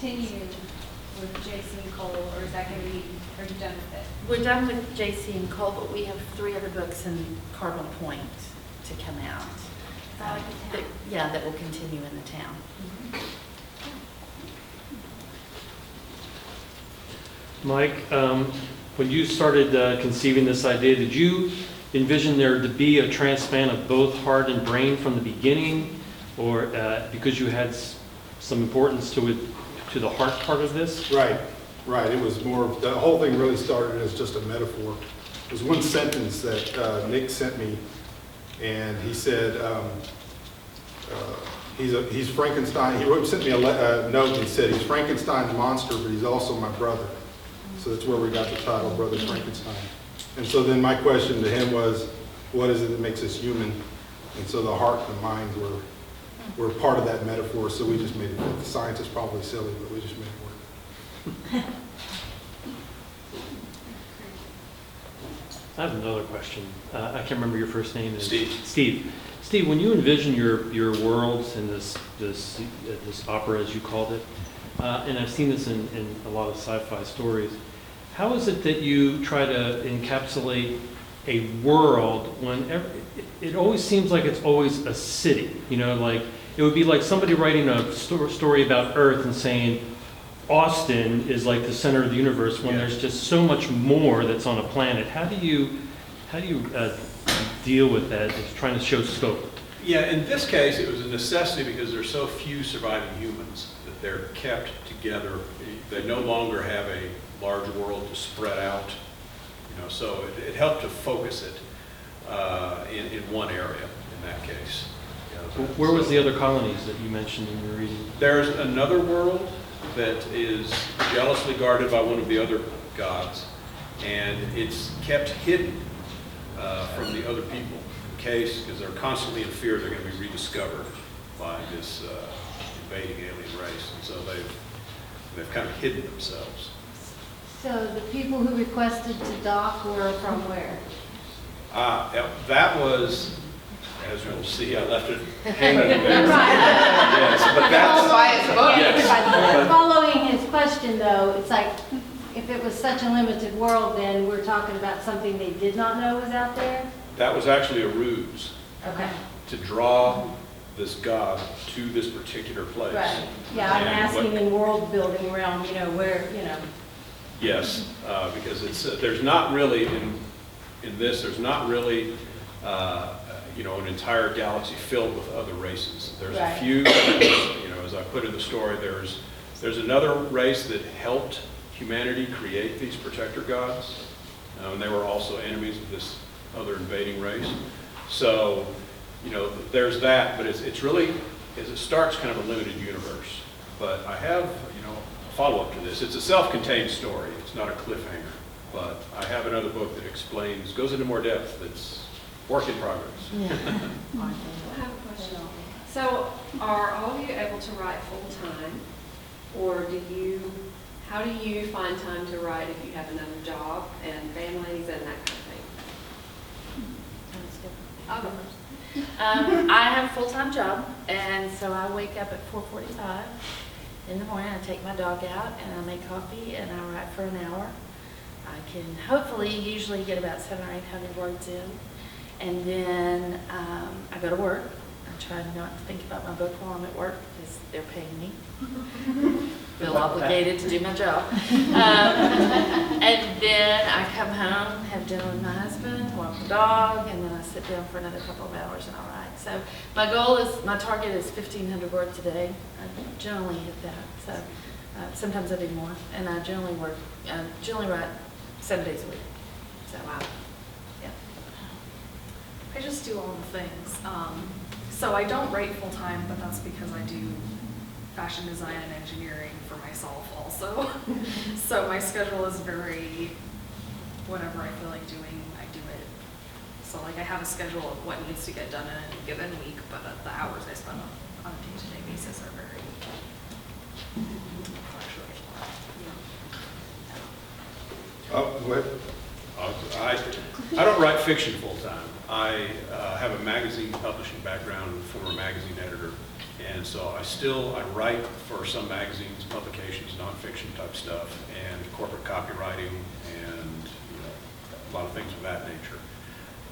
continue with J.C. and Cole, or is that going to be, are you done with it? We're done with J.C. and Cole, but we have 3 other books in Cardinal Point to come out. That will continue in the town. Mike, when you started conceiving this idea, did you envision there to be a transplant of both heart and brain from the beginning, or because you had some importance to it, to the heart part of this? Right. It was more, the whole thing really started as just a metaphor. It was one sentence that Nick sent me, and he said, he's Frankenstein. He sent me a note, and he said, he's Frankenstein's monster, but he's also my brother. So that's where we got the title, Brother Frankenstein. And so then my question to him was, what is it that makes us human? And so the heart and the mind were part of that metaphor, so we just made it work. The science is probably silly, but we just made it work. I have another question. I can't remember your first name. Steve. Steve, when you envision your worlds in this opera, as you called it, and I've seen this in a lot of sci-fi stories, how is it that you try to encapsulate a world when it always seems like it's always a city? You know, like it would be like somebody writing a story about Earth and saying Austin is like the center of the universe when there's just so much more that's on a planet. How do you deal with that? It's trying to show scope. Yeah, in this case, it was a necessity because there's so few surviving humans that they're kept together. They no longer have a large world to spread out, you know. So it helped to focus it in one area. In that case, Where was the other colonies that you mentioned in your reading? There's another world that is jealously guarded by one of the other gods, and it's kept hidden from the other people in case, because they're constantly in fear they're going to be rediscovered by this invading alien race, and so they've kind of hidden themselves. So the people who requested to dock were from where? That was, as you'll see, I left it hanging there. Yes, but that's Following his question, though, it's like, if it was such a limited world, then we're talking about something they did not know was out there? that was actually a ruse Okay. to draw this god to this particular place. Right. Yeah, I'm And asking what- in world building realm, you know, where, you know. Yes, because it's there's not really in this. There's not really an entire galaxy filled with other races. There's Right. a few. As I put in the story, there's another race that helped humanity create these protector gods, and they were also enemies of this other invading race. So, there's that. But it's really, as it starts, kind of a limited universe. But I have a follow-up to this. It's a self-contained story. It's not a cliffhanger. But I have another book that goes into more depth. That's work in progress. Yeah. I have a question. So are all of you able to write full-time, or how do you find time to write if you have another job and families and that kind of thing? I'll go first. I have a full-time job, and so I wake up at 4:45 in the morning. I take my dog out, and I make coffee, and I write for an hour. I can hopefully usually get about 700 or 800 words in, and then I go to work. I try not to think about my book while I'm at work because they're paying me. Feel obligated to do my job. And then I come home, have dinner with my husband, walk the dog, and then I sit down for another couple of hours and I write. So my target is 1,500 words a day. I generally hit that. So sometimes I do more, and I generally write 7 days a week. So Wow. yeah. I just do all the things. So I don't write full time, but that's because I do fashion design and engineering for myself also. So my schedule is very, whatever I feel like doing, I do it. So like I have a schedule of what needs to get done in a given week, but the hours I spend on a day-to-day basis are very fluctuating. I don't write fiction full time. I have a magazine publishing background, former magazine editor, And so I write for some magazines, publications, nonfiction type stuff, and corporate copywriting, and a lot of things of that nature.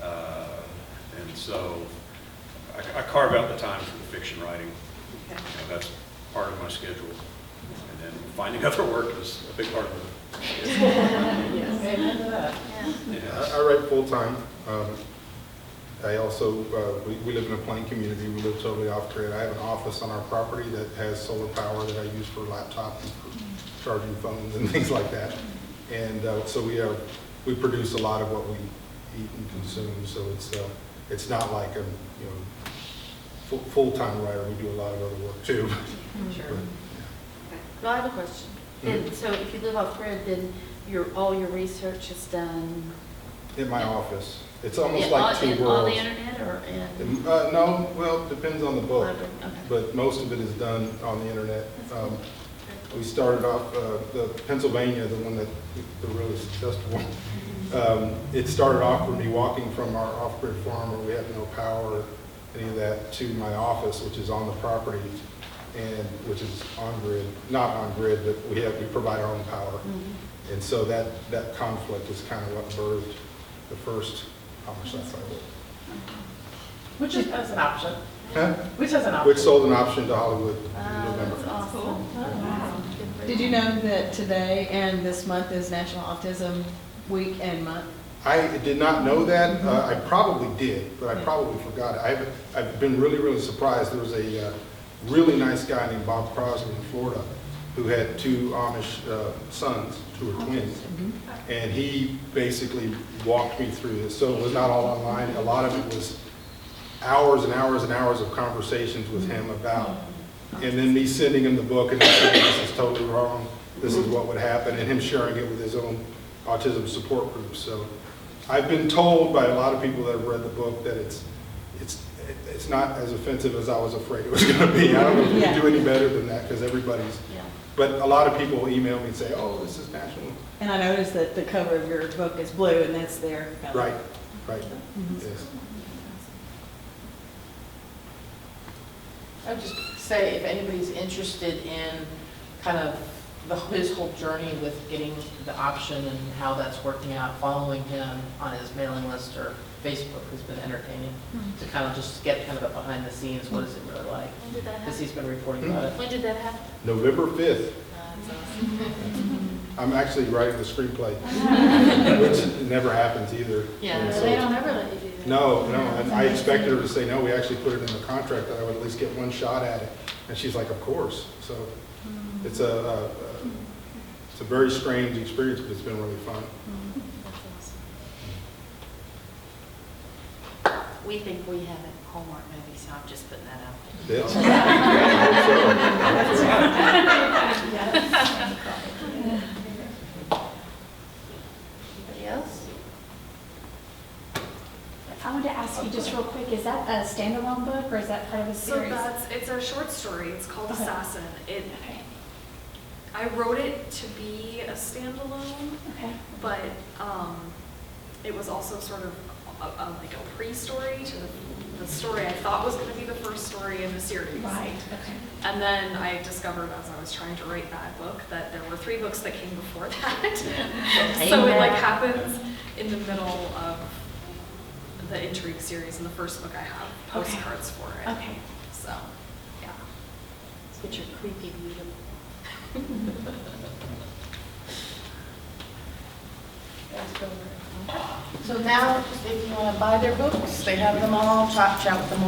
And so I carve out the time for the fiction writing. Okay. That's part of my schedule. And then finding other work is a big part of the schedule. Yes. Amen to that. Yeah. Yes. I write full-time. I also, we live in a plain community. We live totally off-grid. I have an office on our property that has solar power that I use for laptops and for charging phones and things like that. And so we produce a lot of what we eat and consume. So it's not like a full-time writer. We do a lot of other work too. Sure. But, Well, I have a question. And so if you live off grid, then all your research is done? in my office. It's almost Yeah, like two on the worlds. internet or in? No, well, it depends on the book, Library? Okay. but most of it is done on the internet. We started off, the Pennsylvania, the one that, the really successful one. It started off with me walking from our off-grid farm where we had no power or any of that to my office, which is on the property and which is on grid, not on grid, but we provide our own power. Mhm. And so that conflict is kind of what birthed the first, how much that's like. Which is as an option. Huh? Which is an option. Which sold an option to Hollywood in That's November. awesome. Wow. Good for Did you. you know that today and this month is National Autism Week and Month? I did not know that. I probably did, but I probably forgot it. I've been really, really surprised. There was a really nice guy named Bob Crosby in Florida who had two Amish sons, who were twins. And he basically walked me through this. So it was not all online. A lot of it was hours and hours and hours of conversations with him about, and then me sending him the book and saying, this is totally wrong. This is what would happen, and him sharing it with his own autism support group. So I've been told by a lot of people that have read the book that it's not as offensive as I was afraid it was going to be. I don't know if we can do any better than that because everybody's, Yeah. but a lot of people email me and say, oh, this is national. And I noticed that the cover of your book is blue, and that's their color. Right, right, Mhm. yes. I would just say, if anybody's interested in kind of his whole journey with getting the option and how that's working out, following him on his mailing list or Facebook has been entertaining, to kind of just get kind of a behind the scenes, what is it really like? When did that Because happen? he's been reporting about it. When did that happen? November 5th. That's awesome. I'm actually writing the screenplay, which never happens either. Yeah, And so- They don't ever let you do that. No, and I expected her to say, no, we actually put it in the contract that I would at least get one shot at it. And she's like, of course. So it's a very strange experience, but it's been really fun. That's awesome. We think we have a Hallmark movie, so I'm just putting that out there. Yes. I hope so. Anybody else? I wanted to ask you just real quick, is that a standalone book or is that part of a So series? it's a short story. It's called Okay. Assassin. Okay, I wrote it to be a standalone, okay. but it was also sort of like a pre-story to the story I thought was going to be the first story in the series. Right, okay. And then I discovered as I was trying to write that book that there were 3 books that came before that. So it like happens in the middle of the Intrigue series. In the first book I have Okay. postcards for it. Okay. So, yeah. Let's get your creepy beautiful. So now, if you want to buy their books, they have them all, chat with them